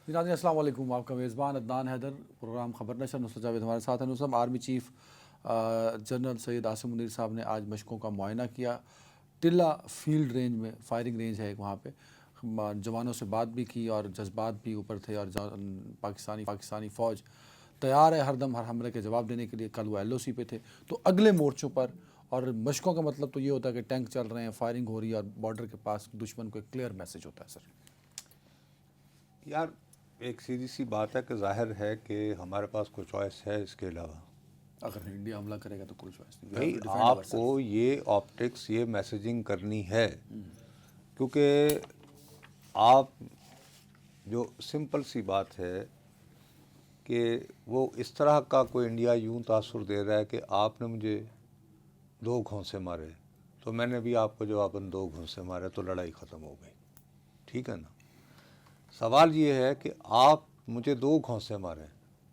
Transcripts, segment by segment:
ناظرین السلام علیکم، آپ کا میزبان عدنان حیدر، پروگرام خبر نشر نصرت جاوید ہمارے ساتھ ہیں۔ نصرت، army chief general Syed Asim Munir صاحب نے آج مشقوں کا معائنہ کیا۔ ٹلہ فیلڈ رینج میں فائرنگ رینج ہے ایک، وہاں پہ جوانوں سے بات بھی کی اور جذبات بھی اوپر تھے، اور پاکستانی فوج تیار ہے ہر دم ہر حملے کے جواب دینے کے لیے۔ کل وہ LOC پہ تھے، تو اگلے مورچوں پر، اور مشقوں کا مطلب تو یہ ہوتا ہے کہ ٹینک چل رہے ہیں، فائرنگ ہو رہی ہے، اور بارڈر کے پاس دشمن کو ایک کلیئر میسج ہوتا ہے۔ سر یار ایک سیدھی سی بات ہے کہ ظاہر ہے کہ ہمارے پاس کوئی چوائس ہے اس کے علاوہ؟ اگر انڈیا حملہ کرے گا تو کوئی چوائس نہیں، بھائی آپ کو یہ آپٹکس، یہ میسیجنگ کرنی ہے، کیونکہ آپ جو سمپل سی بات ہے کہ وہ اس طرح کا کوئی انڈیا یوں تاثر دے رہا ہے کہ آپ نے مجھے 2 گھونسے مارے تو میں نے بھی آپ کو جواباً 2 گھونسے مارے، تو لڑائی ختم ہو گئی، ٹھیک ہے نا؟ سوال یہ ہے کہ آپ مجھے 2 گھونسے ماریں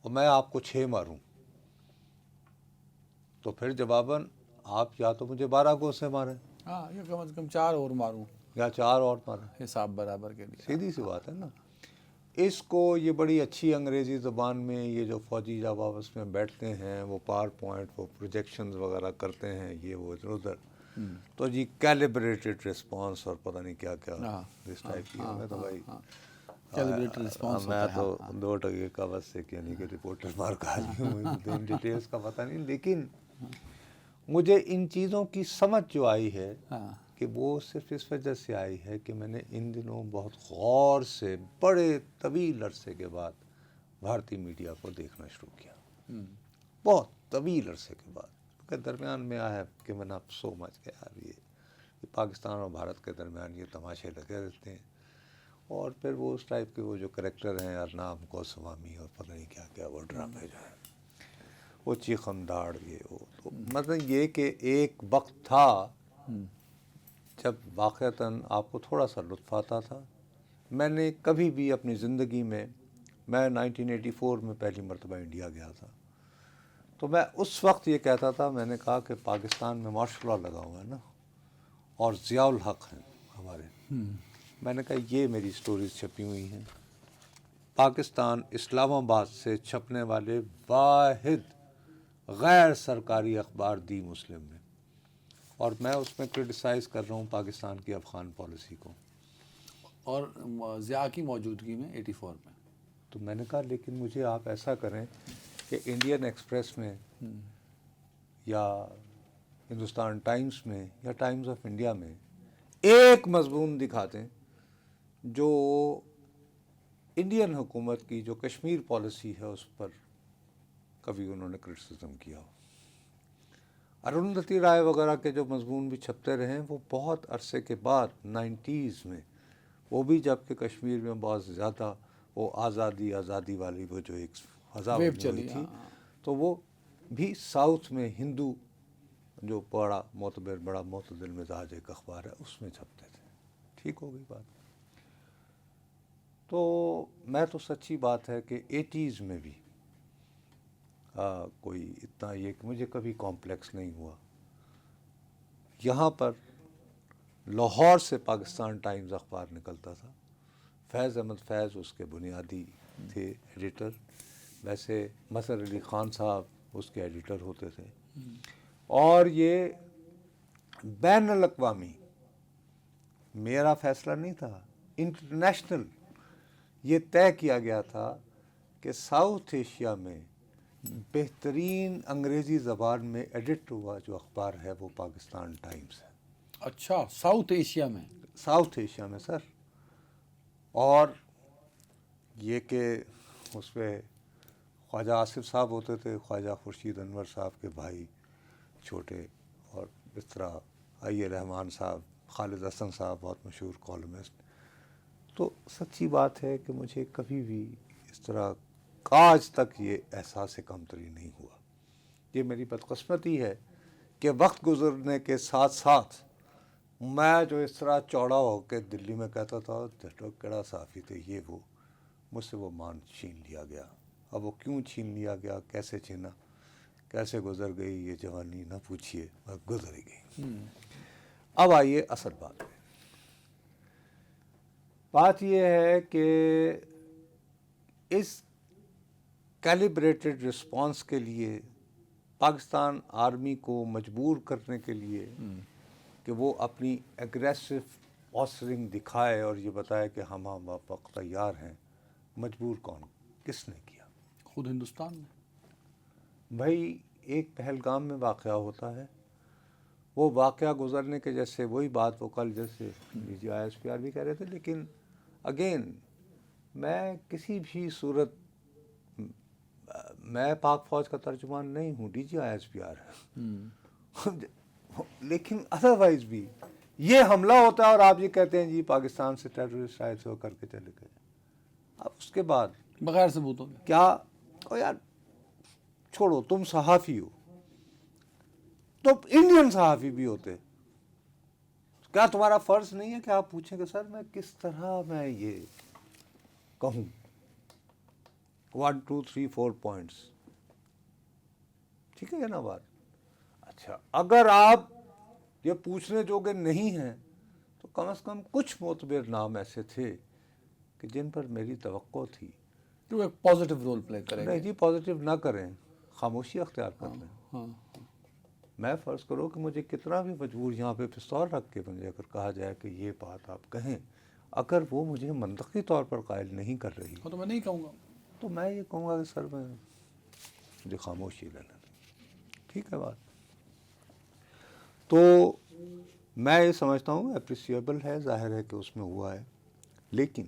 اور میں آپ کو 6 ماروں، تو پھر جواباً آپ یا تو مجھے 12 گھونسے ماریں، ہاں، یہ کم از کم 4 اور ماروں یا 4 اور ماریں، حساب برابر کے لیے۔ سیدھی سی بات ہے نا۔ اس کو یہ بڑی اچھی انگریزی زبان میں یہ جو فوجی جب آپس میں بیٹھتے ہیں، وہ پاور پوائنٹ، وہ پروجیکشنز وغیرہ کرتے ہیں، یہ وہ ادھر ادھر، تو جی کیلیبریٹڈ رسپانس اور پتہ نہیں کیا کیا اس ٹائپ کی ہمیں تو بھائی کیلیبریٹڈ رسپانس میں ہوتا ہے۔ تو 2 ٹکے کا بس ایک یعنی کہ رپورٹر مار کا آدمی ہوں، مجھے ان ڈیٹیلز کا پتہ نہیں، لیکن مجھے ان چیزوں کی سمجھ جو آئی ہے کہ وہ صرف اس وجہ سے آئی ہے کہ میں نے ان دنوں بہت غور سے بڑے طویل عرصے کے بعد بھارتی میڈیا کو دیکھنا شروع کیا، بہت طویل عرصے کے بعد، کہ درمیان میں آیا کہ میں نے اب سو مچ کہ یار یہ پاکستان اور بھارت کے درمیان یہ تماشے لگے رہتے ہیں، اور پھر وہ اس ٹائپ کے وہ جو کریکٹر ہیں ارناب گوسوامی اور پتہ نہیں کیا کیا، وہ ڈرامے جو ہیں، وہ چیخم داڑ، یہ وہ، تو مطلب یہ کہ ایک وقت تھا جب واقعتاً آپ کو تھوڑا سا لطف آتا تھا۔ میں نے کبھی بھی اپنی زندگی میں 1984 میں پہلی مرتبہ انڈیا گیا تھا، تو میں اس وقت یہ کہتا تھا، میں نے کہا کہ پاکستان میں مارشل لا لگا ہوا ہے نا، اور ضیاء الحق ہیں ہمارے، میں نے کہا یہ میری سٹوریز چھپی ہوئی ہیں، پاکستان اسلام آباد سے چھپنے والے واحد غیر سرکاری اخبار دی مسلم میں، اور میں اس میں کرٹیسائز کر رہا ہوں پاکستان کی افغان پالیسی کو، اور ضیاء کی موجودگی میں 84 میں، تو میں نے کہا لیکن مجھے آپ ایسا کریں کہ انڈین ایکسپریس میں یا ہندوستان ٹائمز میں یا ٹائمز آف انڈیا میں ایک مضمون دکھا دیں جو انڈین حکومت کی جو کشمیر پالیسی ہے اس پر کبھی انہوں نے کرٹیسزم کیا ہو۔ اروندھتی رائے وغیرہ کے جو مضمون بھی چھپتے رہے ہیں، وہ بہت عرصے کے بعد 90s میں، وہ بھی جب کہ کشمیر میں بہت زیادہ وہ آزادی والی وہ جو ایک فضا ویو بنی ہوئی چلی، تھی، تو وہ بھی ساؤتھ میں ہندو جو بڑا معتبر، بڑا معتدل مزاج ایک اخبار ہے، اس میں چھپتے تھے، ٹھیک ہو گئی بات۔ تو میں تو سچی بات ہے کہ 80s میں بھی کوئی اتنا یہ کہ مجھے کبھی کمپلیکس نہیں ہوا۔ یہاں پر لاہور سے پاکستان ٹائمز اخبار نکلتا تھا، فیض احمد فیض اس کے بنیادی تھے ایڈیٹر، ویسے مظہر علی خان صاحب اس کے ایڈیٹر ہوتے تھے، اور یہ بین الاقوامی میرا فیصلہ نہیں تھا، انٹرنیشنل یہ طے کیا گیا تھا کہ ساؤتھ ایشیا میں بہترین انگریزی زبان میں ایڈٹ ہوا جو اخبار ہے وہ پاکستان ٹائمز ہے۔ اچھا، ساؤتھ ایشیا میں؟ ساؤتھ ایشیا میں سر، اور یہ کہ اس پہ خواجہ آصف صاحب ہوتے تھے، خواجہ خورشید انور صاحب کے بھائی چھوٹے، اور اس طرح آئی رحمان صاحب، خالد حسن صاحب بہت مشہور کالمسٹ۔ تو سچی بات ہے کہ مجھے کبھی بھی اس طرح آج تک یہ احساس کمتری نہیں ہوا۔ یہ میری بدقسمتی ہے کہ وقت گزرنے کے ساتھ ساتھ میں جو اس طرح چوڑا ہو کے دلی میں کہتا تھا جٹو کیڑا صحافی تھے یہ وہ، مجھ سے وہ مان چھین لیا گیا۔ اب وہ کیوں چھین لیا گیا، کیسے چھینا، کیسے گزر گئی یہ جوانی نہ پوچھیے، بس گزر ہی گئی۔ اب آئیے اصل بات پہ۔ بات یہ ہے کہ اس کیلیبریٹڈ رسپانس کے لیے پاکستان آرمی کو مجبور کرنے کے لیے کہ وہ اپنی ایگریسو پوسچرنگ دکھائے اور یہ بتائے کہ ہم وقت تیار ہیں، مجبور کون، کس نے کیا؟ خود ہندوستان میں. بھائی ایک پہلگام میں واقعہ ہوتا ہے، وہ واقعہ گزرنے کے جیسے وہی بات وہ کل جیسے DGISPR بھی کہہ رہے تھے، لیکن اگین میں کسی بھی صورت میں پاک فوج کا ترجمان نہیں ہوں، DGISPR ہے، لیکن ادروائز بھی یہ حملہ ہوتا ہے اور آپ یہ کہتے ہیں جی پاکستان سے ٹیررسٹ آئے تھے وہ کر کے چلے گئے. اب اس کے بعد بغیر ثبوتوں کے کیا یار چھوڑو، تم صحافی ہو، تو انڈین صحافی بھی ہوتے، کیا تمہارا فرض نہیں ہے کہ آپ پوچھیں کہ سر میں کس طرح میں یہ کہوں 1 2 3 4 پوائنٹس، ٹھیک ہے نا بات؟ اچھا اگر آپ یہ پوچھنے جوگے نہیں ہیں تو کم از کم کچھ معتبر نام ایسے تھے کہ جن پر میری توقع تھی کہ وہ ایک پازیٹیو رول پلے کریں نہیں گے. جی پازیٹیو نہ کریں، خاموشی اختیار کر لیں. ہاں میں فرض کرو کہ مجھے کتنا بھی مجبور یہاں پہ پستول رکھ کے مجھے اگر کہا جائے کہ یہ بات آپ کہیں، اگر وہ مجھے منطقی طور پر قائل نہیں کر رہی تو میں نہیں کہوں گا. تو میں یہ کہوں گا کہ سر میں مجھے خاموشی لے لینا، ٹھیک ہے بات؟ تو میں یہ سمجھتا ہوں اپریسیبل ہے، ظاہر ہے کہ اس میں ہوا ہے، لیکن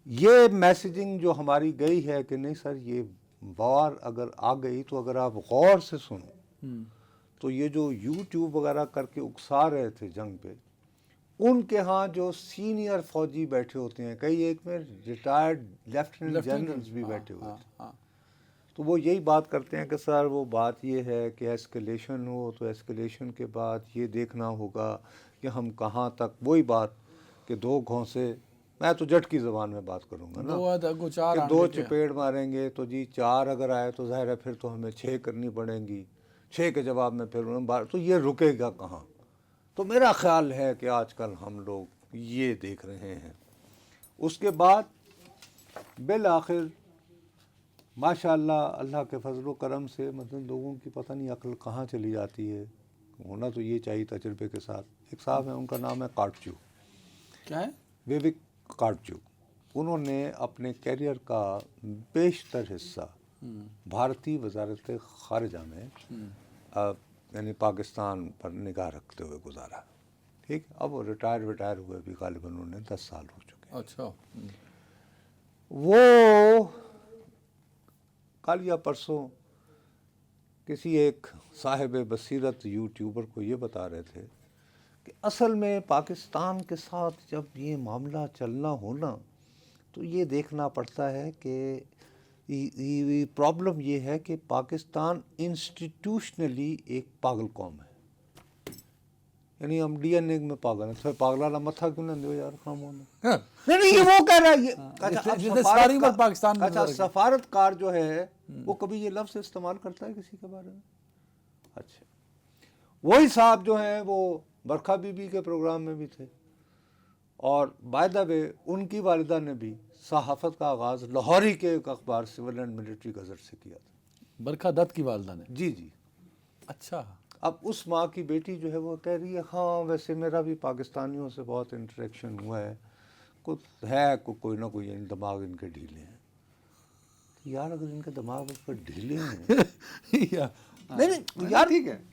یہ میسیجنگ جو ہماری گئی ہے کہ نہیں سر یہ وار اگر آ گئی تو اگر آپ غور سے سنو تو یہ جو یوٹیوب وغیرہ کر کے اکسا رہے تھے جنگ پہ، ان کے ہاں جو سینئر فوجی بیٹھے ہوتے ہیں، کئی ایک میں ریٹائرڈ لیفٹیننٹ جنرلز بھی بیٹھے ہوئے تھے، تو وہ یہی بات کرتے ہیں کہ سر وہ بات یہ ہے کہ ایسکلیشن ہو تو ایسکلیشن کے بعد یہ دیکھنا ہوگا کہ ہم کہاں تک، وہی بات کہ 2 گھونسے، میں تو جٹ کی زبان میں بات کروں گا نا کہ 2 چپیڑ ماریں گے تو جی 4 اگر آئے تو ظاہر ہے پھر تو ہمیں 6 کرنی پڑیں گی، 6 کے جواب میں پھر تو یہ رکے گا کہاں؟ تو میرا خیال ہے کہ آج کل ہم لوگ یہ دیکھ رہے ہیں. اس کے بعد بالآخر ماشاءاللہ اللہ کے فضل و کرم سے مطلب لوگوں کی پتہ نہیں عقل کہاں چلی جاتی ہے، ہونا تو یہ چاہیے تجربے کے ساتھ. ایک صاحب ہیں ان کا نام ہے کاٹچو، کیا ہے؟ ویوک کاٹچو. انہوں نے اپنے کیریئر کا بیشتر حصہ بھارتی وزارت خارجہ میں یعنی پاکستان پر نگاہ رکھتے ہوئے گزارا، ٹھیک. اب وہ ریٹائر ہوئے بھی غالباً انہوں نے 10 سال ہو چکے. اچھا. وہ کل یا پرسوں کسی ایک صاحب بصیرت یوٹیوبر کو یہ بتا رہے تھے کہ اصل میں پاکستان کے ساتھ جب یہ معاملہ چلنا ہونا تو یہ دیکھنا پڑتا ہے کہ پرابلم یہ ہے کہ پاکستان انسٹیٹیوشنلی ایک پاگل قوم ہے، یعنی ہم ڈی این اے میں پاگل ہیں. پاگلانہ متھا کیوں نہ دیو یار خام ہونا، نہیں یہ وہ کہہ رہا ہے. اچھا سفارتکار جو ہے وہ کبھی یہ لفظ استعمال کرتا ہے کسی کے بارے میں؟ اچھا وہی صاحب جو ہیں وہ برکھا بی بی کے پروگرام میں بھی تھے، اور بائی دا وے ان کی والدہ نے بھی صحافت کا آغاز لاہوری کے ایک اخبار سول اینڈ ملٹری گزٹ سے کیا تھا. برکھا دت کی والدہ نے؟ جی جی. اچھا. اب اس ماں کی بیٹی جو ہے وہ کہہ رہی ہے ہاں ویسے میرا بھی پاکستانیوں سے بہت انٹریکشن ہوا ہے، کچھ ہے کوئی نہ کوئی دماغ ان کے ڈھیلے ہیں. یار اگر ان کے دماغ اس پر ڈھیلے ہیں نہیں یار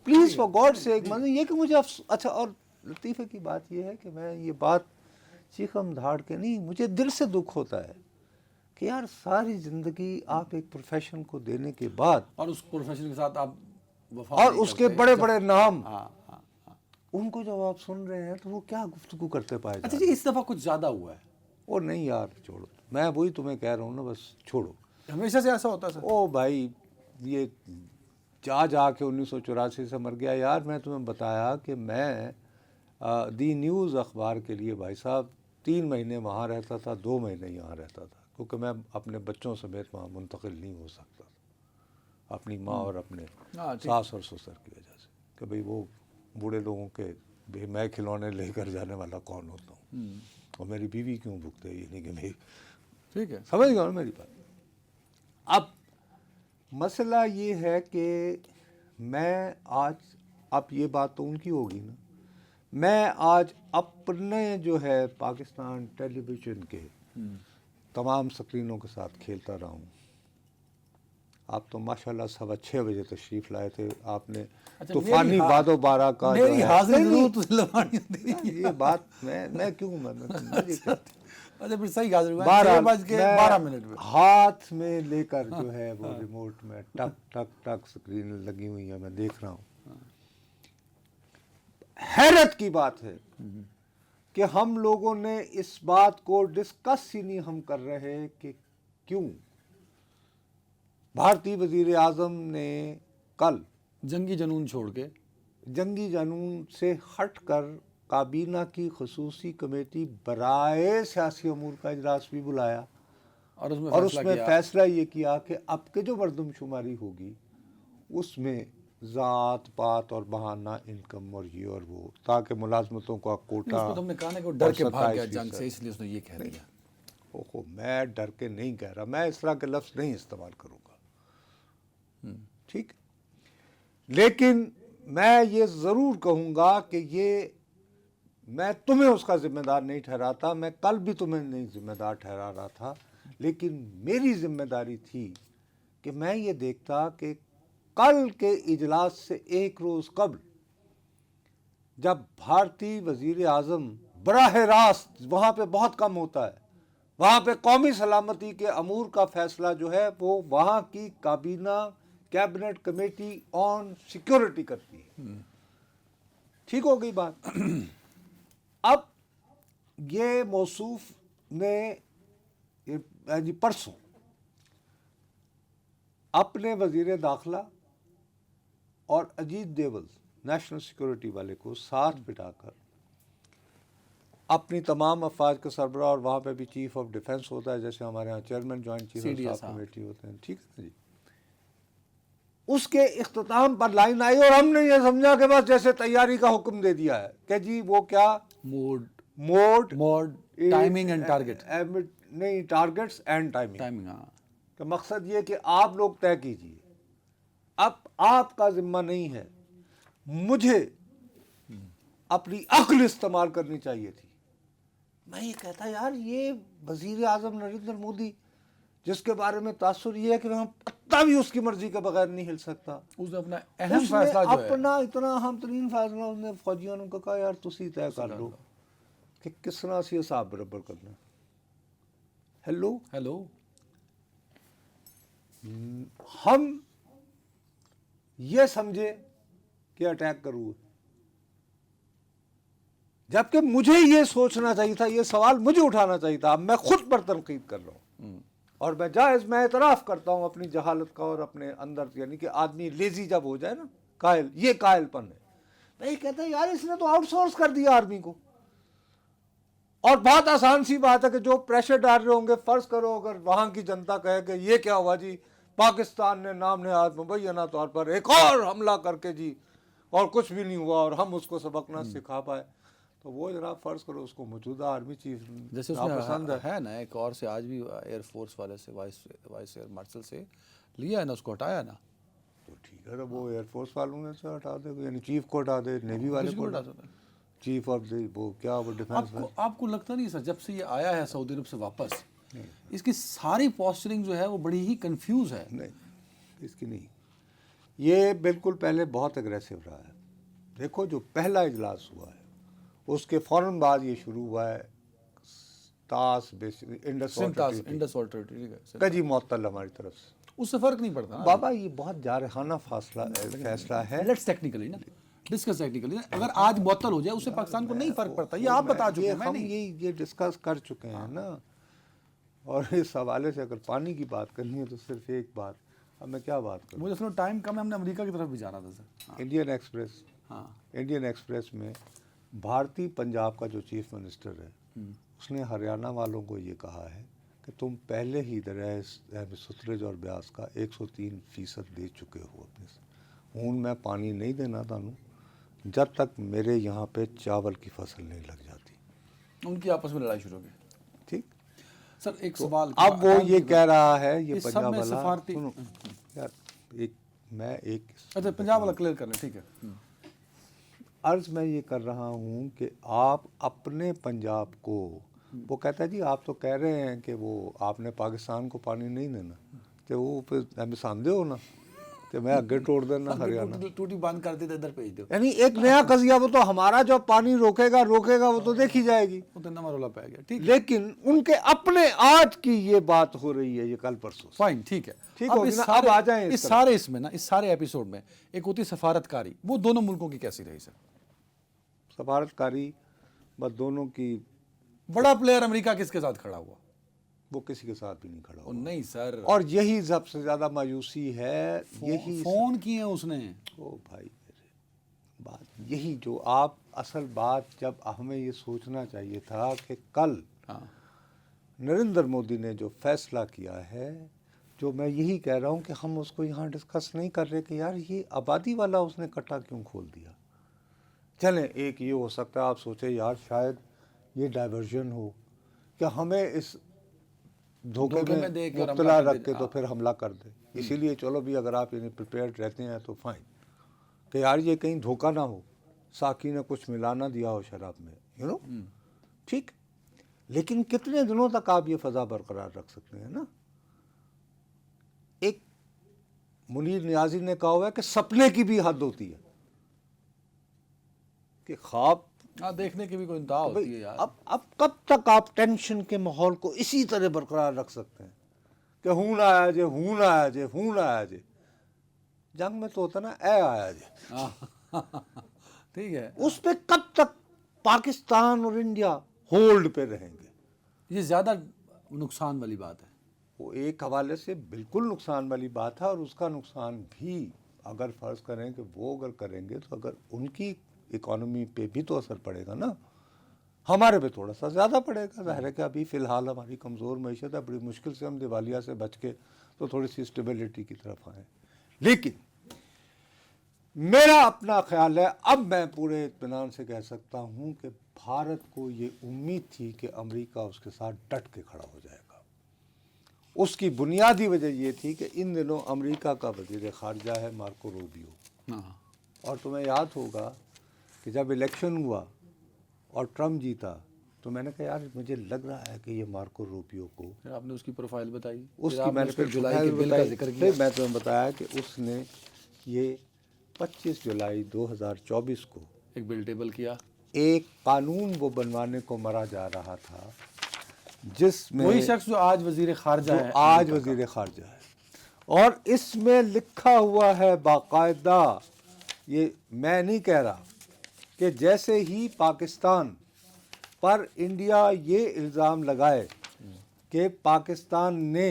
پلیز فار گاڈ سیک، مطلب یہ کہ مجھے اچھا. اور لطیفے کی بات یہ ہے کہ میں یہ بات چیخم دھاڑ کے نہیں، مجھے دل سے دکھ ہوتا ہے کہ یار ساری زندگی آپ ایک پروفیشن کو دینے کے بعد اور اس پروفیشن کے ساتھ آپ اور اس کے بڑے بڑے نام ان کو جب آپ سن رہے ہیں تو وہ کیا گفتگو کرتے پائے جا رہے ہیں. اچھا جی اس دفعہ کچھ زیادہ ہوا ہے. او نہیں یار چھوڑو، میں وہی تمہیں کہہ رہا ہوں نا، بس چھوڑو. ہمیشہ سے ایسا ہوتا ہے سر؟ او بھائی یہ جا کے 1984 سے مر گیا. یار میں تمہیں بتایا کہ میں دی نیوز اخبار کے لیے بھائی صاحب 3 مہینے وہاں رہتا تھا، 2 مہینے یہاں رہتا تھا، کیونکہ میں اپنے بچوں سمیت وہاں منتقل نہیں ہو سکتا تھا اپنی ماں اور اپنے ساس اور سسر کی وجہ سے کہ بھئی وہ بوڑھے لوگوں کے میں کھلونے لے کر جانے والا کون ہوتا ہوں، اور میری بیوی کیوں بھگتے، یعنی کہ ٹھیک ہے, سمجھ گئے نا میری بات. اب مسئلہ یہ ہے کہ میں آج, اب یہ بات تو ان کی ہوگی نا, میں آج اپنے جو ہے پاکستان ٹیلی ویژن کے تمام سکرینوں کے ساتھ کھیلتا رہا ہوں. آپ تو ماشاءاللہ 6:15 بجے تشریف لائے تھے, آپ نے طوفانی باد و بارہ کا میری حاضری ضرور تجھے لگانی ہوتی ہے. یہ بات میں کیوں اچھا پھر صحیح حاضر ہوا 6:12 میں ہاتھ میں لے کر جو ہے وہ ریموٹ میں ٹک ٹک ٹک سکرین لگی ہوئی ہیں, میں دیکھ رہا ہوں. حیرت کی بات ہے کہ ہم لوگوں نے اس بات کو ڈسکس ہی نہیں ہم کر رہے کہ کیوں بھارتی وزیر اعظم نے کل جنگی جنون چھوڑ کے, جنگی جنون سے ہٹ کر کابینہ کی خصوصی کمیٹی برائے سیاسی امور کا اجلاس بھی بلایا, اور اس میں فیصلہ یہ کیا کہ اب کے جو مردم شماری ہوگی اس میں ذات پات اور بہانہ انکم اور یہ اور وہ, تاکہ ملازمتوں کا کوٹا. اس کو تم نے کہا نا کہ وہ ڈر کے بھاگ گیا جنگ سے, اس لیے اس نے یہ کہہ دیا. اوہو, میں ڈر کے نہیں کہہ رہا, میں اس طرح کے لفظ نہیں استعمال کروں گا, ٹھیک. لیکن میں یہ ضرور کہوں گا کہ یہ میں تمہیں اس کا ذمہ دار نہیں ٹھہراتا, میں کل بھی تمہیں نہیں ذمہ دار ٹھہرا رہا تھا, لیکن میری ذمہ داری تھی کہ میں یہ دیکھتا کہ کل کے اجلاس سے ایک روز قبل جب بھارتی وزیر اعظم براہ راست, وہاں پہ بہت کم ہوتا ہے, وہاں پہ قومی سلامتی کے امور کا فیصلہ جو ہے وہ وہاں کی کابینہ کیبنٹ کمیٹی آن سیکورٹی کرتی ہے. ٹھیک ہو گئی بات. اب یہ موصوف نے پرسوں اپنے وزیر داخلہ اور اجیت دیول نیشنل سیکورٹی والے کو ساتھ بٹھا کر اپنی تمام افواج کے سربراہ, اور وہاں پہ بھی چیف آف ڈیفنس ہوتا ہے جیسے ہمارے ہاں chairman joint chief of staff committee ہوتے ہیں, ٹھیک ہے جی, اس کے اختتام پر لائن آئی اور ہم نے یہ سمجھا کہ بس جیسے تیاری کا حکم دے دیا ہے کہ جی وہ کیا موڈ ٹائمنگ اینڈ ٹارگٹ, نہیں ٹارگٹس اینڈ ٹائمنگ, کہ مقصد یہ کہ آپ لوگ طے کیجئے, اب آپ کا ذمہ نہیں ہے, مجھے اپنی عقل استعمال کرنی چاہیے تھی. میں یہ کہتا یار یہ وزیر اعظم نریندر مودی جس کے بارے میں تاثر یہ ہے کہ وہاں پتہ بھی اس کی مرضی کے بغیر نہیں ہل سکتا, اس نے اپنا اہم فیصلہ جو ہے اپنا اتنا اہم ترین فیصلہ اس نے فوجیوں کو کہا یار تسی طے کر لو کہ کس طرح سے حساب برابر کرنا. ہیلو ہم یہ سمجھے کہ اٹیک کروں, جبکہ مجھے یہ سوچنا چاہیے تھا, یہ سوال مجھے اٹھانا چاہیے تھا. اب میں خود پر تنقید کر رہا ہوں اور میں اعتراف کرتا ہوں اپنی جہالت کا اور اپنے اندر, یعنی کہ آدمی لیزی جب ہو جائے نا, قائل, یہ قائل پن ہے. میں یہ کہتا ہوں یار اس نے تو آؤٹ سورس کر دیا آرمی کو, اور بہت آسان سی بات ہے کہ جو پریشر ڈال رہے ہوں گے, فرض کرو اگر وہاں کی جنتا کہے کہ یہ کیا ہوا جی, پاکستان نے نام نہاد مبینہ طور پر ایک اور حملہ کر کے جی اور کچھ بھی نہیں ہوا اور ہم اس کو سبق نہ سکھا پائے, تو وہ جناب فرض کرو اس کو موجودہ آرمی چیف جیسے اس میں ہے نا ایک اور سے آج بھی ایئر فورس والے سے وائس ایئر مارشل سے لیا ہے نا, اس کو ہٹایا نا, تو ٹھیک ہے, وہ ایئر فورس والوں نے سے ہٹا دے, یعنی چیف کو ہٹا دے, نیوی والے کو ہٹا دے, چیف آف دی وہ کیا وہ ڈیفنس میں. آپ کو لگتا نہیں سر جب سے یہ آیا ہے سعودی عرب سے واپس, اس کی ساری پوسچرنگ جو ہے وہ بڑی ہی کنفیوز ہے؟ نہیں اس کی نہیں, یہ بالکل پہلے بہت اگریسو رہا ہے. دیکھو جو پہلا اجلاس ہوا ہے اس کے فوراً بعد یہ شروع ہوا ہے تاس انڈس واٹر کجی معطل ہماری طرف سے, اس سے فرق نہیں پڑتا بابا, یہ بہت جارحانہ فیصلہ ہے. لیٹس ٹیکنیکلی نا ڈسکس ٹیکنیکلی, اگر آج معطل ہو جائے اس سے پاکستان کو نہیں فرق پڑتا, یہ آپ بتا چکے ہیں, ہم یہ ڈسکس کر چکے ہیں نا. اور اس حوالے سے اگر پانی کی بات کرنی ہے تو صرف ایک بات, اب میں کیا بات کروں, مجھے ٹائم کم ہے, ہم نے امریکہ کی طرف بھی جانا تھا سر. انڈین ایکسپریس میں بھارتی پنجاب کا جو چیف منسٹر ہے اس نے ہریانہ والوں کو یہ کہا ہے کہ تم پہلے ہی دریائے ستلج اور بیاس کا 103% دے چکے ہو اپنے سے, ہوں میں پانی نہیں دینا تانوں جب تک میرے یہاں پہ چاول کی فصل نہیں لگ جاتی. ان کی آپس میں لڑائی شروع ہو گئی. ٹھیک سر ایک سوال اب وہ یہ کہہ رہا ہے یہ اس سب پنجاب میں والا سفارتی سنو یار ایک اچھا پنجاب والا کلیئر کر لیں ٹھیک ہے. عرض میں یہ کر رہا ہوں کہ آپ اپنے پنجاب کو وہ کہتا ہے جی آپ تو کہہ رہے ہیں کہ وہ آپ نے پاکستان کو پانی نہیں دینا کہ وہ پھر ہمیں ساندے ہو نا کہ میں اگے توڑ دینا ہریانہ ٹوٹی بند کر دیتے ادھر بھیج دو. یعنی ایک نیا قضیہ وہ تو ہمارا جو پانی روکے گا وہ تو دیکھی جائے گی. وہ تو نمبر رولا پہ گیا ٹھیک ہے لیکن ان کے اپنے آج کی یہ بات ہو رہی ہے یہ کل پرسوں فائن ٹھیک ہے. ٹھیک اب ہوگی اس نا. سارے اب آ جائیں اس سارے اس میں نا اس سارے ایپیسوڈ میں ایک ہوتی سفارتکاری وہ دونوں ملکوں کی کیسی رہی سر؟ سفارتکاری بس دونوں کی بڑا پلیئر امریکہ کس کے ساتھ کھڑا ہوا؟ وہ کسی کے ساتھ بھی نہیں کھڑا ہوا. نہیں سر اور یہی سب سے زیادہ مایوسی ہے. یہی فون کیے ہیں اس نے. او بھائی میرے بات یہی جو آپ اصل بات جب ہمیں یہ سوچنا چاہیے تھا کہ کل نریندر مودی نے جو فیصلہ کیا ہے جو میں یہی کہہ رہا ہوں کہ ہم اس کو یہاں ڈسکس نہیں کر رہے کہ یار یہ آبادی والا اس نے کٹا کیوں کھول دیا. چلیں ایک یہ ہو سکتا ہے آپ سوچیں یار شاید یہ ڈائیورژن ہو کہ ہمیں اس دھوکے میں مبتلا رکھ کے تو پھر حملہ کر دے. اسی لیے چلو بھی اگر آپ انہیں پریپیئرڈ رہتے ہیں تو فائن کہ یار یہ کہیں دھوکہ نہ ہو ساقی نے کچھ ملا نہ دیا ہو شراب میں ٹھیک. لیکن کتنے دنوں تک آپ یہ فضا برقرار رکھ سکتے ہیں نا. ایک منیر نیازی نے کہا ہوا ہے کہ سپنے کی بھی حد ہوتی ہے کہ خواب دیکھنے کی بھی کوئی انتہا ہوتی ہے یار. اب کب تک آپ ٹینشن کے ماحول کو اسی طرح برقرار رکھ سکتے ہیں کہ ہون آیا جے ہون آیا جے ہون آیا جے. جنگ میں تو ہوتا نا اے آیا جے ٹھیک ہے. اس پہ کب تک پاکستان اور انڈیا ہولڈ پہ رہیں گے؟ یہ زیادہ نقصان والی بات ہے. وہ ایک حوالے سے بالکل نقصان والی بات ہے. اور اس کا نقصان بھی اگر فرض کریں کہ وہ اگر کریں گے تو اگر ان کی اکانومی پہ بھی تو اثر پڑے گا نا. ہمارے پہ تھوڑا سا زیادہ پڑے گا. ظاہر ہے کہ ابھی فی الحال ہماری کمزور معیشت ہے. بڑی مشکل سے ہم دیوالیہ سے بچ کے تو تھوڑی سی اسٹیبلٹی کی طرف آئیں. لیکن میرا اپنا خیال ہے اب میں پورے اطمینان سے کہہ سکتا ہوں کہ بھارت کو یہ امید تھی کہ امریکہ اس کے ساتھ ڈٹ کے کھڑا ہو جائے گا. اس کی بنیادی وجہ یہ تھی کہ ان دنوں امریکہ کا وزیر خارجہ ہے مارکو روبیو. اور تمہیں یاد ہوگا کہ جب الیکشن ہوا اور ٹرمپ جیتا تو میں نے کہا یار مجھے لگ رہا ہے کہ یہ مارکو روبیو کو آپ نے اس کی پروفائل بتائی اس کی میں نے پھر میں تمہیں بتایا کہ اس نے یہ 25 جولائی 2024 کو ایک بل ٹیبل کیا. ایک قانون وہ بنوانے کو مرا جا رہا تھا جس میں وہی شخص جو آج وزیر خارجہ ہے آج وزیر خارجہ ہے. اور اس میں لکھا ہوا ہے باقاعدہ یہ میں نہیں کہہ رہا کہ جیسے ہی پاکستان پر انڈیا یہ الزام لگائے کہ پاکستان نے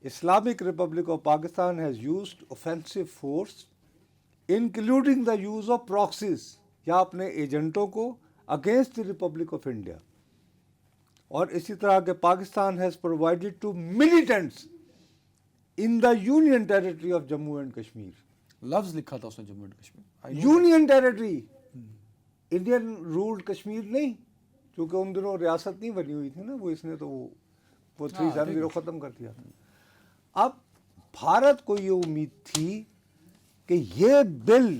Islamic republic of Pakistan has used offensive force including the use of proxies یا اپنے ایجنٹوں کو against the republic of India. اور اسی طرح کہ Pakistan has provided to militants in the union territory of Jammu and Kashmir. لفظ لکھا تھا اس نے Jammu and Kashmir union territory Indian ruled Kashmir نہیں کیونکہ ان دنوں ریاست نہیں بنی ہوئی تھی نا. وہ اس نے تو وہ 370 ختم کر دیا. اب بھارت کو یہ امید تھی کہ یہ بل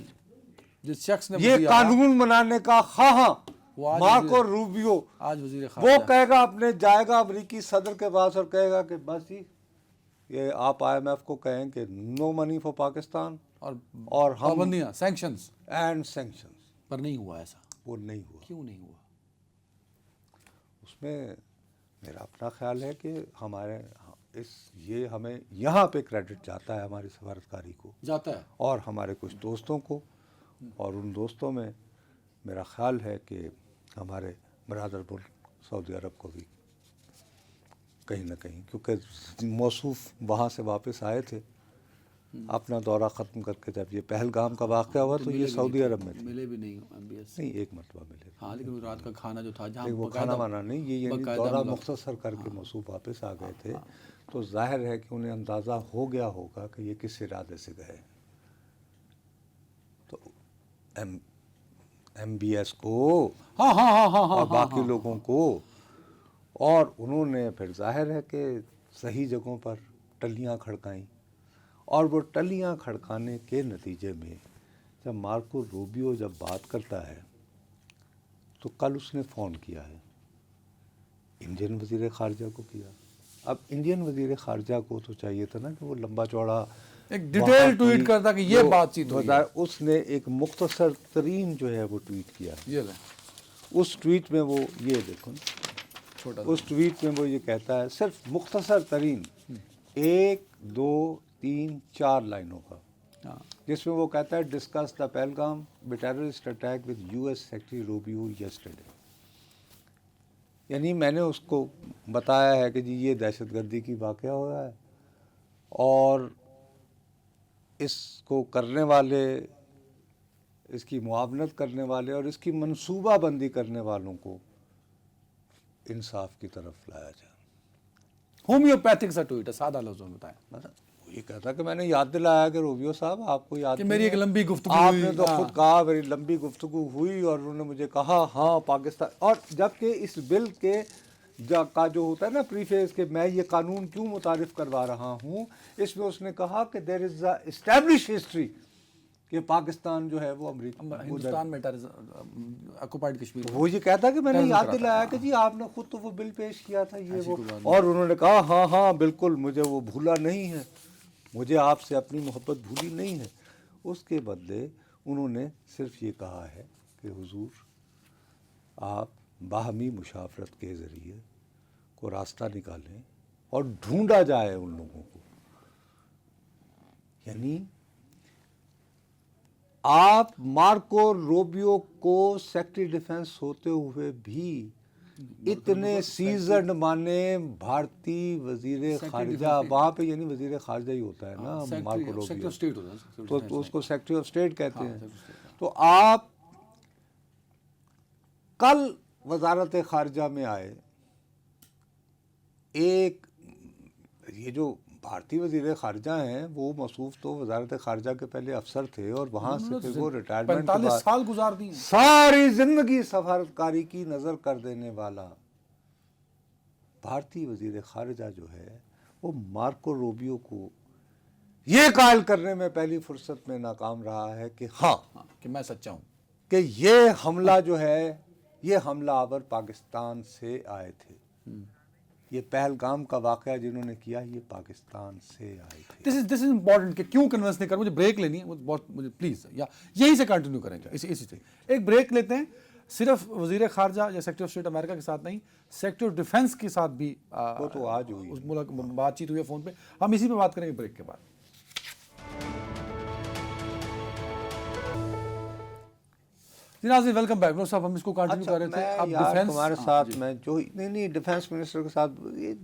جس شخص نے یہ قانون بنانے کا خواہاں مارکو روبیو آج وزیر وہ کہے گا اپنے جائے گا امریکی صدر کے پاس اور کہے گا کہ بس جی یہ آپ IMF کو کہیں کہ نو منی فار پاکستان اور ہم پابندیاں سینکشنز اینڈ سینکشنز. پر نہیں ہوا ایسا. وہ نہیں ہوا. کیوں نہیں ہوا؟ اس میں میرا اپنا خیال ہے کہ ہمارے یہ ہمیں یہاں پہ کریڈٹ جاتا ہے ہماری سفارتکاری کو جاتا ہے اور ہمارے کچھ دوستوں کو. اور ان دوستوں میں میرا خیال ہے کہ ہمارے برادر ملک سعودی عرب کو بھی کہیں نہ کہیں کیونکہ موصوف وہاں سے واپس آئے تھے اپنا دورہ ختم کر کے. جب یہ پہلگام کا واقعہ ہوا تو یہ سعودی عرب میں تھے. ملے بھی نہیں MBS نہیں ایک مرتبہ ملے. ہاں لیکن رات کا کھانا جو تھا جہاں وہ کھانا وانا نہیں یہ یعنی دورہ مختصر کر کے موصوف واپس آ گئے تھے. تو ظاہر ہے کہ انہیں اندازہ ہو گیا ہوگا کہ یہ کس ارادے سے گئے. تو MBS کو اور باقی لوگوں کو اور انہوں نے پھر ظاہر ہے کہ صحیح جگہوں پر ٹلیاں کھڑکائیں، اور وہ ٹلیاں کھڑکانے کے نتیجے میں جب مارکو روبیو جب بات کرتا ہے تو کل اس نے فون کیا ہے انڈین وزیر خارجہ کو کیا. اب انڈین وزیر خارجہ کو تو چاہیے تھا نا کہ وہ لمبا چوڑا ایک ڈیٹیل ٹویٹ کرتا کہ یہ بات چیت ہوئی ہے. اس نے ایک مختصر ترین جو ہے وہ ٹویٹ کیا. یہ لیں اس ٹویٹ میں وہ یہ دیکھو، چھوٹا اس ٹویٹ میں وہ یہ کہتا ہے صرف مختصر ترین 1 2 3 4 لائنوں کا، جس میں وہ کہتا ہے discuss the Pahalgam terrorist attack with US secretary Rubio yesterday. یعنی میں نے اس کو بتایا ہے کہ جی یہ دہشت گردی کی واقعہ ہوا ہے، اور اس کو کرنے والے، اس کی معاونت کرنے والے اور اس کی منصوبہ بندی کرنے والوں کو انصاف کی طرف لایا جائے. ہومیوپیتھک سا ٹویٹ ہے، سادہ لفظوں میں بتائیں. وہ یہ کہتا کہ میں نے یاد دلایا کہ روبیو صاحب آپ کو یاد کہ میری ایک لمبی گفتگو آپ ہوئی. نے تو خود کہا میری لمبی گفتگو ہوئی، اور انہوں نے مجھے کہا ہاں پاکستان، اور جبکہ اس بل کے کا جو ہوتا ہے نا پریفیس کہ میں یہ قانون کیوں متعارف کروا رہا ہوں، اس میں اس نے کہا کہ دیر از اے اسٹیبلش ہسٹری کہ پاکستان جو ہے وہ امریکہ ہندوستان میں آکوپائڈ کشمیر. وہ یہ کہتا کہ میں نے یاد دلایا کہ جی آپ نے خود تو وہ بل پیش کیا تھا یہ وہ، اور انہوں نے کہا ہاں ہاں بالکل مجھے وہ بھولا نہیں ہے، مجھے آپ سے اپنی محبت بھولی نہیں ہے. اس کے بدلے انہوں نے صرف یہ کہا ہے کہ حضور آپ باہمی مشاورت کے ذریعے کو راستہ نکالیں اور ڈھونڈا جائے ان لوگوں کو. یعنی آپ مارکو روبیو کو سیکرٹری ڈیفنس ہوتے ہوئے بھی اتنے سیزنڈ مانے بھارتی وزیر خارجہ وہاں پہ، یعنی وزیر خارجہ ہی ہوتا ہے نا مارکو روبیو، تو اس کو سیکرٹری آف اسٹیٹ کہتے ہیں. تو آپ کل وزارت خارجہ میں آئے، ایک یہ جو بھارتی وزیر خارجہ ہیں وہ موصوف تو وزارت خارجہ کے پہلے افسر تھے، اور وہاں سے پھر وہ ریٹائرمنٹ کے 45 بعد سال گزار دی، ساری زندگی سفارتکاری کی نظر کر دینے والا بھارتی وزیر خارجہ جو ہے وہ مارکو روبیو کو یہ قائل کرنے میں پہلی فرصت میں ناکام رہا ہے کہ ہاں کہ میں سچا ہوں، کہ یہ حملہ جو ہے یہ حملہ آور پاکستان سے آئے تھے. یہ پہلگام کا واقعہ جنہوں نے کیا یہ پاکستان سے آئے تھے. دس از امپورٹنٹ کہ کیوں کنونس نہیں کر. مجھے بریک لینی ہے بہت، مجھے پلیز یا یہی سے کنٹینیو کریں گے اسی سے ایک بریک لیتے ہیں. صرف وزیر خارجہ یا سیکرٹری آف اسٹیٹ امریکہ کے ساتھ نہیں، سیکرٹری آف ڈیفنس کے ساتھ بھی وہ تو آج ہوئی اس ملک بات چیت ہوئی ہے فون پہ. ہم اسی پہ بات کریں گے بریک کے بعد. جی ناظرین ویلکم بیک. صاحب ہم اس کو کنٹینیو کر رہے تھے. اب ڈیفنس تمہارے ساتھ میں جو نہیں ڈیفنس منسٹر کے ساتھ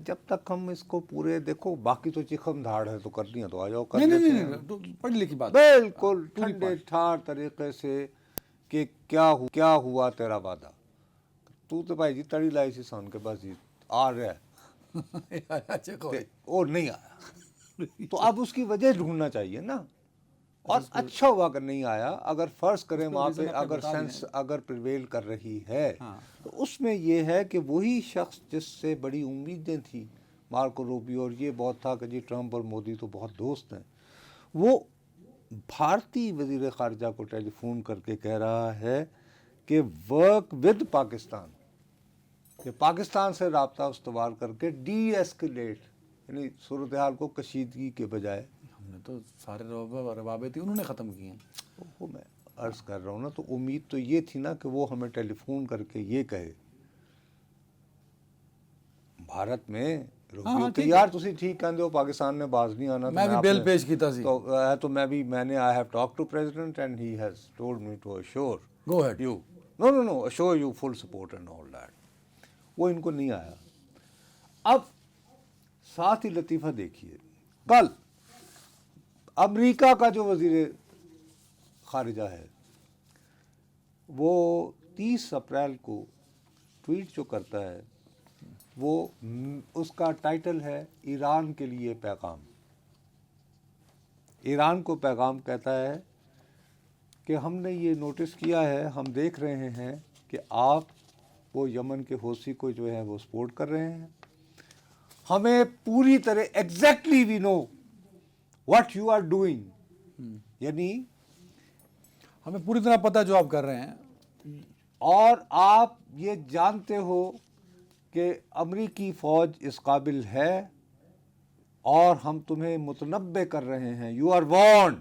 جب تک ہم اس کو پورے دیکھو، باقی تو چیخم دھاڑ ہے تو کرنی ہے تو آ جاؤ کر لیتے ہیں. نہیں پڑھی لکھی بات بالکل ٹھنڈے ٹھار طریقے سے کہ کیا ہوا تیرا وعدہ. تو بھائی جی تڑی لائی سی سان کے پاس جی آ رہا ہے اور نہیں آیا، تو اب اس کی وجہ ڈھونڈنا چاہیے نا. اور اچھا ہوا اگر نہیں آیا. اگر فرض کریں وہاں پہ اگر سینس اگر پریویل کر رہی ہے تو اس میں یہ ہے کہ وہی شخص جس سے بڑی امیدیں تھیں مارکو روبیو، اور یہ بہت تھا کہ جی ٹرمپ اور مودی تو بہت دوست ہیں، وہ بھارتی وزیر خارجہ کو ٹیلی فون کر کے کہہ رہا ہے کہ ورک ود پاکستان، کہ پاکستان سے رابطہ استوار کر کے ڈی ایسکیلیٹ، یعنی صورتحال کو کشیدگی کے بجائے. ہم نے تو سارے روابط انہوں نے ختم کیے ہیں. وہ میں عرض کر رہا ہوں نا، تو امید تو یہ تھی نا کہ وہ ہمیں ٹیلی فون کر کے یہ کہے بھارت میں روبیو کہ یار تسی ٹھیک کہندے ہو پاکستان نے باز نہیں آنا. میں بھی بیل پیش کیتا سی تو میں نے I have talk to president and he has told me to assure go ahead you know assure you full support and all that. وہ ان کو نہیں آیا. اب ساتھ ہی لطیفہ دیکھیے، کل امریکہ کا جو وزیر خارجہ ہے وہ 30 اپریل کو ٹویٹ جو کرتا ہے وہ اس کا ٹائٹل ہے ایران کے لیے پیغام. ایران کو پیغام کہتا ہے کہ ہم نے یہ نوٹس کیا ہے، ہم دیکھ رہے ہیں کہ آپ وہ یمن کے حوثی کو جو ہے وہ سپورٹ کر رہے ہیں. ہمیں پوری طرح exactly we know what you are doing, یعنی ہمیں پوری طرح پتہ جو آپ کر رہے ہیں, اور آپ یہ جانتے ہو کہ امریکی فوج اس قابل ہے, اور ہم تمہیں متنبع کر رہے ہیں, you are warned,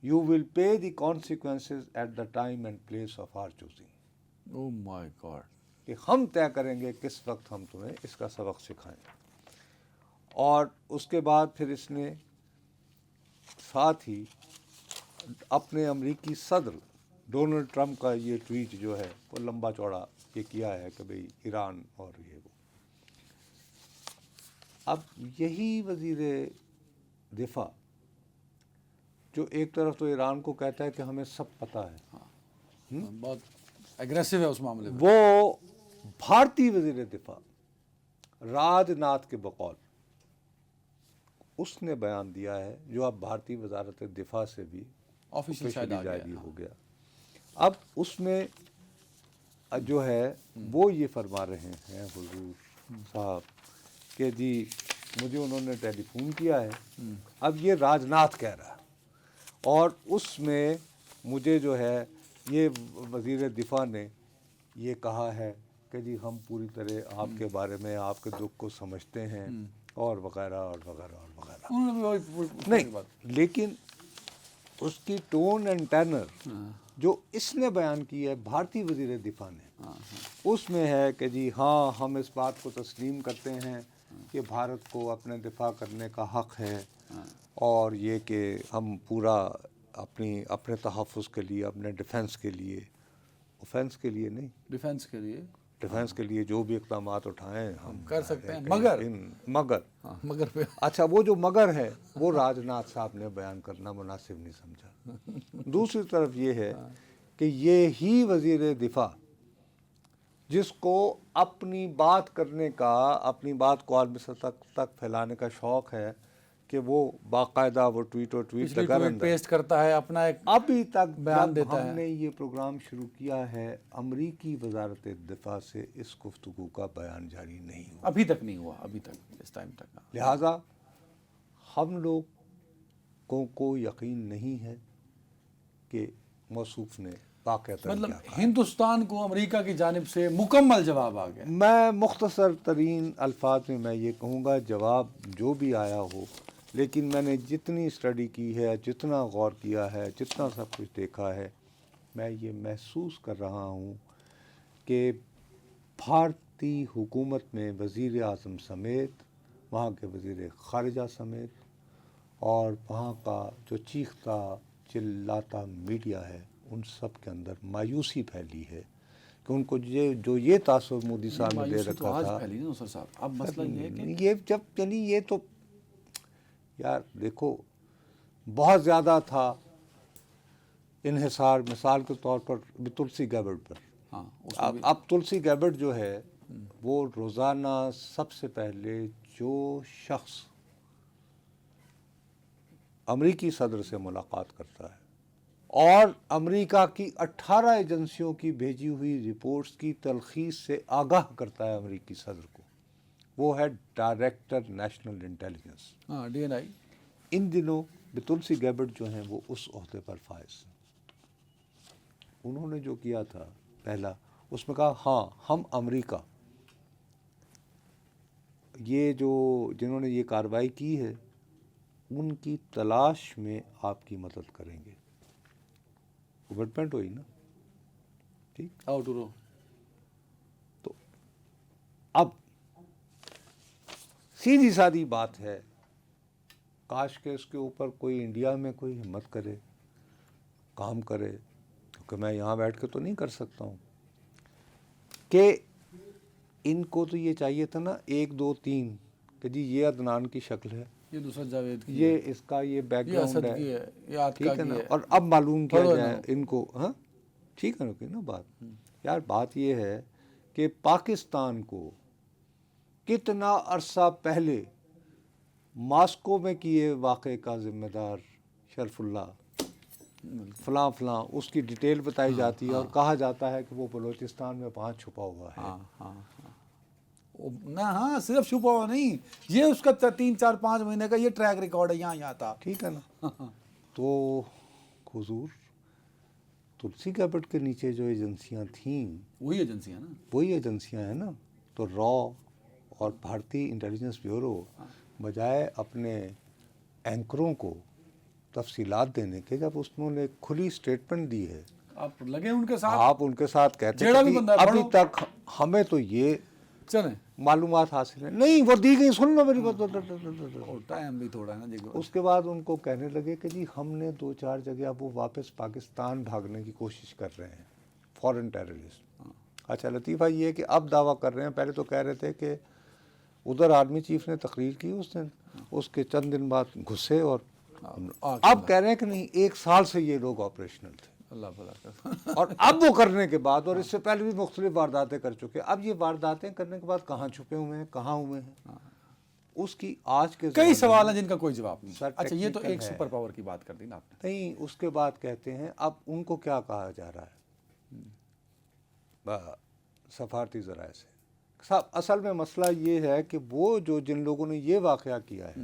you will pay the consequences at the time and place of our choosing. Oh my God, کہ ہم طے کریں گے کس وقت ہم تمہیں اس کا سبق سکھائیں. اور اس کے بعد پھر اس نے ساتھ ہی اپنے امریکی صدر ڈونلڈ ٹرمپ کا یہ ٹویٹ جو ہے وہ لمبا چوڑا یہ کیا ہے کہ بھئی ایران اور یہ وہ. اب یہی وزیر دفاع جو ایک طرف تو ایران کو کہتا ہے کہ ہمیں سب پتہ ہے, بہت ایگریسو ہے اس معاملے میں, وہ بھارتی وزیر دفاع راج ناتھ کے بقول اس نے بیان دیا ہے, جو اب بھارتی وزارت دفاع سے بھی آفیشیل شاید آ جاری گیا. ہو گیا. اب اس میں جو ہے وہ یہ فرما رہے ہیں حضور صاحب کہ جی مجھے انہوں نے ٹیلی فون کیا ہے, اب یہ راج ناتھ کہہ رہا ہے, اور اس میں مجھے جو ہے یہ وزیر دفاع نے یہ کہا ہے کہ جی ہم پوری طرح آپ کے بارے میں آپ کے دکھ کو سمجھتے ہیں اور وغیرہ اور وغیرہ اور وغیرہ. انہوں نے بھی نہیں, لیکن اس کی ٹون اینڈ ٹینر جو اس نے بیان کی ہے بھارتی وزیر دفاع نے, اس میں ہے کہ جی ہاں ہم اس بات کو تسلیم کرتے ہیں کہ بھارت کو اپنے دفاع کرنے کا حق ہے, اور یہ کہ ہم پورا اپنے تحفظ کے لیے, اپنے ڈیفنس کے لیے, اوفینس کے لیے نہیں, ڈیفنس کے لیے ڈیفنس کے لیے جو بھی اقدامات اٹھائیں ہم کر سکتے ہیں, مگر پہ اچھا وہ جو مگر ہے وہ راج ناتھ صاحب نے بیان کرنا مناسب نہیں سمجھا. دوسری طرف یہ ہے کہ یہی وزیر دفاع جس کو اپنی بات کرنے کا, اپنی بات کو عالمی سطح تک پھیلانے کا شوق ہے کہ وہ باقاعدہ وہ ٹویٹ لگا رہتا ہے, پیسٹ کرتا ہے, اپنا ایک ابھی تک بیان جب دیتا ہم ہے. نے یہ پروگرام شروع کیا ہے امریکی وزارت دفاع سے اس گفتگو کا بیان جاری نہیں ہوا, ابھی تک نہیں ہوا, ابھی تک اس ٹائم تک. لہٰذا ہم لوگوں کو یقین نہیں ہے کہ موصوف نے واقعتاً مطلب کیا کہا. ہندوستان کو امریکہ کی جانب سے مکمل جواب آ گیا. میں مختصر ترین الفاظ میں یہ کہوں گا, جواب جو بھی آیا ہو, لیکن میں نے جتنی اسٹڈی کی ہے, جتنا غور کیا ہے, جتنا سب کچھ دیکھا ہے, میں یہ محسوس کر رہا ہوں کہ بھارتی حکومت میں وزیر اعظم سمیت, وہاں کے وزیر خارجہ سمیت, اور وہاں کا جو چیختا چلاتا میڈیا ہے, ان سب کے اندر مایوسی پھیلی ہے کہ ان کو جو یہ تاثر مودی صاحب نے دے رکھا تھا. پھیلی نا سر صاحب, اب مسئلہ یہ ہے کہ یہ جب یعنی یہ تو یار دیکھو بہت زیادہ تھا انحصار, مثال کے طور پر تلسی گیبٹ پر. اب تلسی گیبٹ جو ہے وہ روزانہ سب سے پہلے جو شخص امریکی صدر سے ملاقات کرتا ہے اور امریکہ کی 18 ایجنسیوں کی بھیجی ہوئی رپورٹس کی تلخیص سے آگاہ کرتا ہے امریکی صدر کو, وہ ہے ڈائریکٹر نیشنل انٹیلیجنس, DNI. ان دنوں تلسی گیبٹ جو ہیں وہ اس عہدے پر فائز ہیں. انہوں نے جو کیا تھا پہلا, اس میں کہا ہاں ہم امریکہ یہ جو جنہوں نے یہ کارروائی کی ہے ان کی تلاش میں آپ کی مدد کریں گے. ڈیولپمنٹ ہوئی نا, ٹھیک. تو اب سیدھی سادی بات ہے, کاش کہ اس کے اوپر کوئی انڈیا میں کوئی ہمت کرے, کام کرے, کیونکہ میں یہاں بیٹھ کے تو نہیں کر سکتا ہوں, کہ ان کو تو یہ چاہیے تھا نا 1 2 3 کہ جی یہ عدنان کی شکل ہے, یہ دوسرا جاوید کی, یہ اس کا یہ بیک گراؤنڈ ہے, ٹھیک ہے نا, اور اب معلوم کیا جائے ان کو. ہاں ٹھیک ہے نا بات. یار بات یہ ہے کہ پاکستان کو کتنا عرصہ پہلے ماسکو میں کیے واقعے کا ذمہ دار شرف اللہ فلاں فلاں اس کی ڈیٹیل بتائی جاتی ہے اور کہا جاتا ہے کہ وہ بلوچستان میں وہاں چھپا ہوا ہے. نہ ہاں صرف چھپا ہوا نہیں, یہ اس کا 3-4-5 مہینے کا یہ ٹریک ریکارڈ ہے یہاں تھا. ٹھیک ہے نا. تو حضور تلسی گیبٹ کے نیچے جو ایجنسیاں تھیں وہی ایجنسیاں نا, وہی ایجنسیاں ہیں نا. تو را اور بھارتی انٹیلیجنس بیورو بجائے اپنے اینکروں کو تفصیلات دینے کے, جب انہوں نے کھلی سٹیٹمنٹ دی ہے, آپ لگے ان کے ساتھ, آپ ان کے ساتھ کہتے جیڑا ہیں بھی کہ بندہ ہے ابھی پڑھو. تک ہمیں تو یہ چلیں معلومات حاصل ہیں نہیں, وہ دی گئی, سن لو میری بات. ٹائم بھی تھوڑا ہے نا جی. اس کے بعد ان کو کہنے لگے کہ جی ہم نے 2-4 جگہ اب وہ واپس پاکستان بھاگنے کی کوشش کر رہے ہیں, فورن ٹیررسٹ. اچھا لطیفہ یہ ہے کہ اب دعویٰ کر رہے ہیں, پہلے تو کہہ رہے تھے کہ ادھر آرمی چیف نے تقریر کی اس دن, اس کے چند دن بعد گھسے, اور اب کہہ رہے ہیں کہ نہیں 1 سال سے یہ لوگ آپریشنل تھے. اللہ بھلا کر. اور اب وہ کرنے کے بعد, اور اس سے پہلے بھی مختلف وارداتیں کر چکے, اب یہ وارداتیں کرنے کے بعد کہاں چھپے ہوئے ہیں, کہاں ہوئے ہیں, اس کی آج کے کئی سوال ہیں جن کا کوئی جواب نہیں. سر اچھا یہ تو ایک ہے. سپر پاور کی بات کر دی نا آپ نے. نہیں, اس کے بعد کہتے ہیں اب ان کو کیا کہا جا رہا ہے سفارتی ذرائع سے. صاحب اصل میں مسئلہ یہ ہے کہ وہ جو جن لوگوں نے یہ واقعہ کیا ہے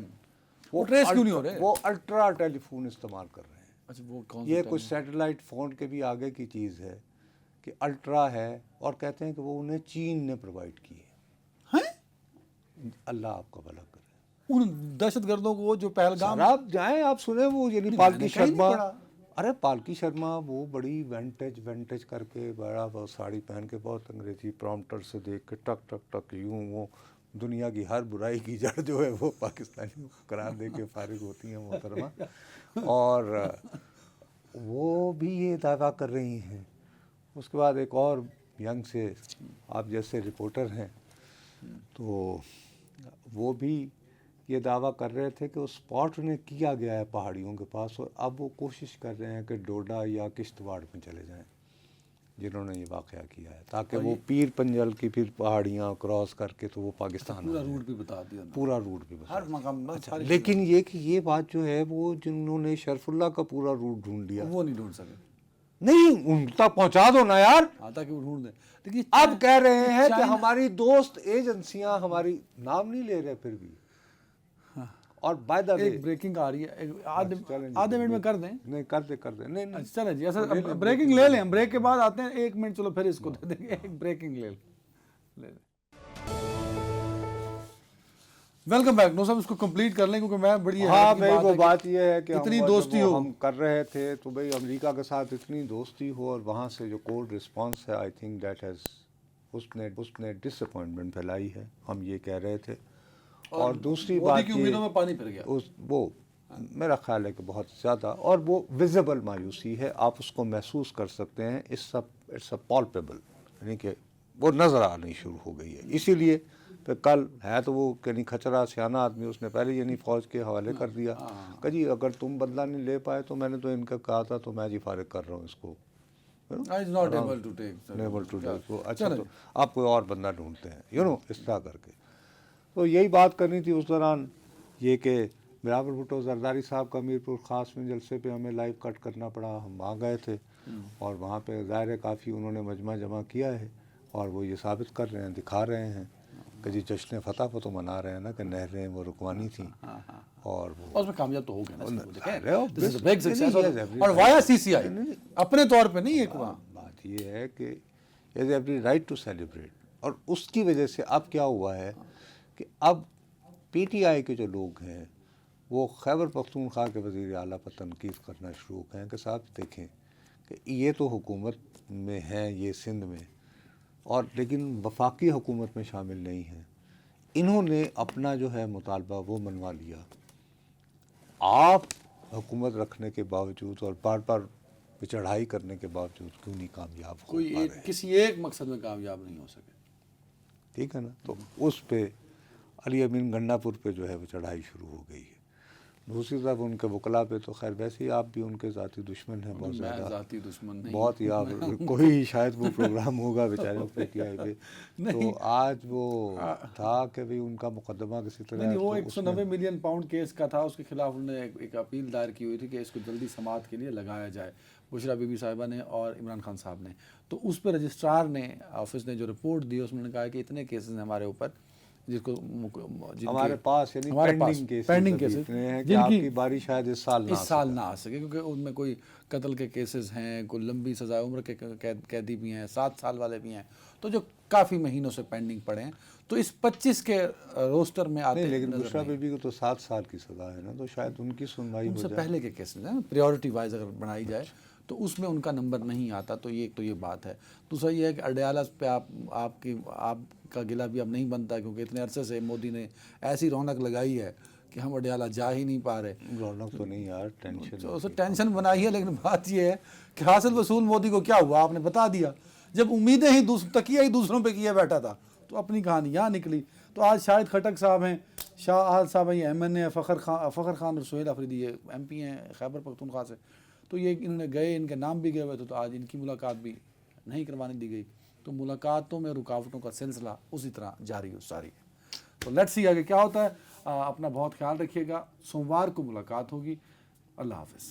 وہ ٹریس کیوں نہیں ہو رہے, وہ الٹرا ٹیلی فون استعمال کر رہے ہیں. اچھا وہ کون یہ کچھ سیٹلائٹ فون کے بھی آگے کی چیز ہے کہ الٹرا ہے, اور کہتے ہیں کہ وہ انہیں چین نے پرووائڈ کی ہے. اللہ آپ کا بھلا کرے. ان دہشت گردوں کو جو پہلگام, آپ جائیں آپ سنیں, وہ یعنی پالکی شرما, ارے پالکی شرما وہ بڑی وینٹیج کر کے, بڑا وہ ساڑی پہن کے, بہت انگریزی پرومپٹر سے دیکھ کے ٹک ٹک ٹک یوں, وہ دنیا کی ہر برائی کی جڑ جو ہے وہ پاکستانی قرار دے کے فارغ ہوتی ہیں محترمہ. اور وہ بھی یہ دعویٰ کر رہی ہیں. اس کے بعد ایک اور ینگ سے آپ جیسے رپورٹر ہیں, تو وہ بھی یہ دعویٰ کر رہے تھے کہ اس اسپاٹ انہیں کیا گیا ہے پہاڑیوں کے پاس, اور اب وہ کوشش کر رہے ہیں کہ ڈوڈا یا کشتواڑ میں چلے جائیں جنہوں نے یہ واقعہ کیا ہے, تاکہ وہ پیر پنجل کی پھر پہاڑیاں کراس کر کے تو وہ پاکستان پورا روٹ بھی بتا دیا, پورا روٹ بھی بتا. ہر مقام. لیکن یہ کہ یہ بات جو ہے وہ جنہوں نے شرف اللہ کا پورا روٹ ڈھونڈ لیا, وہ نہیں ڈھونڈ سکے. نہیں, ان تک پہنچا دو نا یار. تاکہ وہ ڈھونڈ دیں. لیکن اب کہہ رہے ہیں کہ ہماری دوست ایجنسیاں, ہماری نام نہیں لے رہے پھر بھی. اور بائی دا وے ایک بریکنگ آ رہی ہے, آدھے منٹ میں کر دیں. نہیں کر دیں نہیں چلیں جی, ایسا بریکنگ لے لیں, بریک کے بعد آتے ہیں 1 منٹ, چلو پھر اس کو دے دیں گے, ایک بریکنگ لے لیں. Welcome back. نو صاحب اس کو کمپلیٹ کر لیں کیونکہ میں بڑی ہاں بھائی وہ بات یہ ہے کہ اتنی دوستی ہو ہم کر رہے تھے, تو بھائی امریکہ کے ساتھ اتنی دوستی ہو, اور وہاں سے جو کولڈ رسپانس ہے, آئی تھنک دیٹ ہیز اس نے ڈس اپوائنٹمنٹ پھیلائی ہے, ہم یہ کہہ رہے تھے. اور دوسری بات کی امیدوں میں پانی پھر گیا, وہ میرا خیال ہے کہ بہت زیادہ, اور وہ ویزیبل مایوسی ہے, آپ اس کو محسوس کر سکتے ہیں. اٹس اے پالپیبل, یعنی کہ وہ نظر آنی شروع ہو گئی ہے. اسی لیے پھر کل ہے تو وہ یعنی کھچرا سیانہ آدمی, اس نے پہلے یعنی فوج کے حوالے کر دیا کہ جی اگر تم بدلہ نہیں لے پائے تو میں نے تو ان کا کہا تھا, تو میں جی فارغ کر رہا ہوں اس کو. اچھا تو آپ کوئی اور بندہ ڈھونڈتے ہیں اس طرح کر کے. تو یہی بات کرنی تھی اس دوران, یہ کہ بلاول بھٹو زرداری صاحب کا میرپور خاص میں جلسے پہ ہمیں لائیو کٹ کرنا پڑا. ہم وہاں گئے تھے, اور وہاں پہ ظاہر ہے کافی انہوں نے مجمع جمع کیا ہے, اور وہ یہ ثابت کر رہے ہیں, دکھا رہے ہیں کہ جی جشن فتح کو تو منا رہے ہیں نا, کہ نہریں وہ رکوانی تھیں, اور اس میں کامیاب تو ہو گیا نا, اور وایا CCI اپنے طور پہ نہیں. ایک بات یہ ہے کہ is every right to celebrate, اور اس کی وجہ سے اب کیا ہوا ہے کہ اب PTI کے جو لوگ ہیں وہ خیبر پختونخوا کے وزیر اعلیٰ پر تنقید کرنا شروع ہو گئے ہیں کہ صاحب دیکھیں کہ یہ تو حکومت میں ہیں, یہ سندھ میں, اور لیکن وفاقی حکومت میں شامل نہیں ہیں. انہوں نے اپنا جو ہے مطالبہ وہ منوا لیا, آپ حکومت رکھنے کے باوجود اور بار بار چڑھائی کرنے کے باوجود کیوں نہیں کامیاب ہو پا رہے ہیں. کسی ایک مقصد میں کامیاب نہیں ہو سکے. ٹھیک ہے نا. تو اس پہ علی امین گنڈا پور پہ جو ہے وہ چڑھائی شروع ہو گئی ہے. دوسری طرف ان کے وکلا پہ تو خیر ویسے ہی آپ بھی ان کے ذاتی دشمن ہیں بہت میں زیادہ، ذاتی دشمن نہیں، بہت ہی آپ کوئی شاید وہ پروگرام ہوگا بیچارے پی ٹی آئی پہ، تو آج وہ تھا کہ بھی ان کا مقدمہ کسی طرح نہیں وہ تو 190 ملین پاؤنڈ کیس کا تھا، اس کے خلاف انہوں نے ایک اپیل دائر کی ہوئی تھی کہ اس کو جلدی سماعت کے لیے لگایا جائے، بشرا بی بی صاحبہ نے اور عمران خان صاحب نے. تو اس پہ رجسٹرار نے آفس نے جو رپورٹ دی اس میں نے کہا کہ اتنے کیسز ہیں ہمارے اوپر جس کو ہمارے پاس یعنی پینڈنگ کیسز اتنے ہیں کہ جن آپ کی کی باری شاید اس سال نہ آ سکے، کیونکہ ان میں کوئی قتل کے کیسز ہیں، کوئی لمبی سزائے عمر کے قیدی بھی ہیں، 7 سال والے بھی ہیں، تو جو کافی مہینوں سے پینڈنگ پڑے ہیں، تو اس 25 کے روسٹر میں آتے نہیں. لیکن بشرا بی بی کو تو 7 سال کی سزا ہے نا، تو شاید ان کی سنوائی ان ہو سے جائے. پہلے کے کیسز ہیں، پریورٹی وائز اگر بنائی جائے تو اس میں ان کا نمبر نہیں آتا، تو یہ بات ہے. دوسرا یہ ہے کہ اڈیالہ پہ آپ کا گلہ بھی اب نہیں بنتا، کیونکہ اتنے عرصے سے مودی نے ایسی رونق لگائی ہے کہ ہم اڈیالہ جا ہی نہیں پا رہے. رونق تو نہیں یار، ٹینشن بنائی ہے، لیکن بات یہ ہے کہ حاصل وصول مودی کو کیا ہوا آپ نے بتا دیا. جب امیدیں ہی تکیہ ہی دوسروں پہ کیے بیٹھا تھا تو اپنی کہانی یہاں نکلی. تو آج شاہد خٹک صاحب ہیں، شاہ آل صاحب ہیں، یہ ایم این اے، فخر خان اور سہیل آفریدی یہ ایم پی ہیں خیبر پختونخوا سے. تو یہ انہوں نے گئے، ان کے نام بھی گئے ہوئے تھے، تو آج ان کی ملاقات بھی نہیں کروانے دی گئی. تو ملاقاتوں میں رکاوٹوں کا سلسلہ اسی طرح جاری ساری ہے. تو لیٹس سی آگے کیا ہوتا ہے. اپنا بہت خیال رکھیے گا. سوموار کو ملاقات ہوگی. اللہ حافظ.